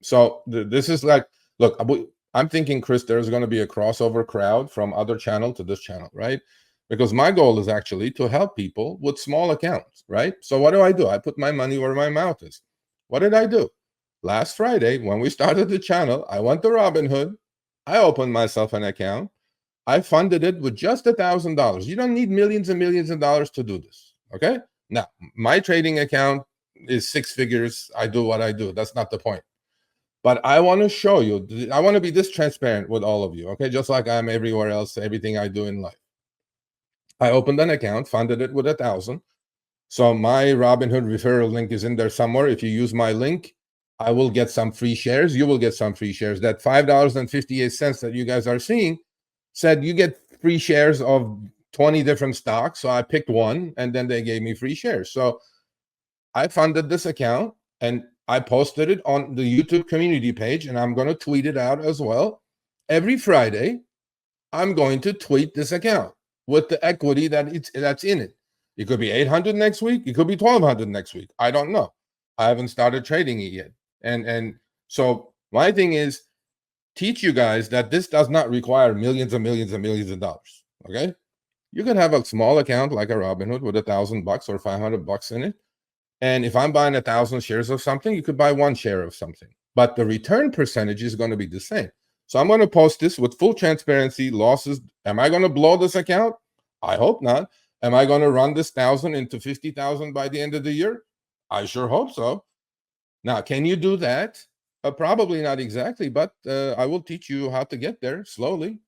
So this is like, look, I'm thinking, Chris, there's going to be a crossover crowd from other channel to this channel, right? Because my goal is actually to help people with small accounts, right? So what do? I put my money where my mouth is. What did I do? Last Friday, when we started the channel, I went to Robinhood. I opened myself an account. I funded it with just $1,000. You don't need millions and millions of dollars to do this, okay? Now, my trading account is 6 figures. I do what I do. That's not the point. But I want to show you, I want to be this transparent with all of you, okay? Just like I'm everywhere else, everything I do in life. I opened an account, funded it with 1,000. So my Robinhood referral link is in there somewhere. If you use my link, I will get some free shares. You will get some free shares. That $5.58 that you guys are seeing said you get free shares of 20 different stocks. So I picked one, and then they gave me free shares. So I funded this account, and I posted it on the YouTube community page, and I'm going to tweet it out as well. Every Friday, I'm going to tweet this account with the equity that's in it. It could be 800 next week. It could be 1,200 next week. I don't know. I haven't started trading it yet. And so my thing is teach you guys that this does not require millions and millions and millions of dollars. Okay. You can have a small account like a Robinhood with $1,000 or $500 in it. And if I'm buying 1,000 shares of something, you could buy 1 share of something. But the return percentage is going to be the same. So I'm going to post this with full transparency, losses. Am I going to blow this account? I hope not. Am I going to run this 1,000 into 50,000 by the end of the year? I sure hope so. Now, can you do that? Probably not exactly, but I will teach you how to get there slowly.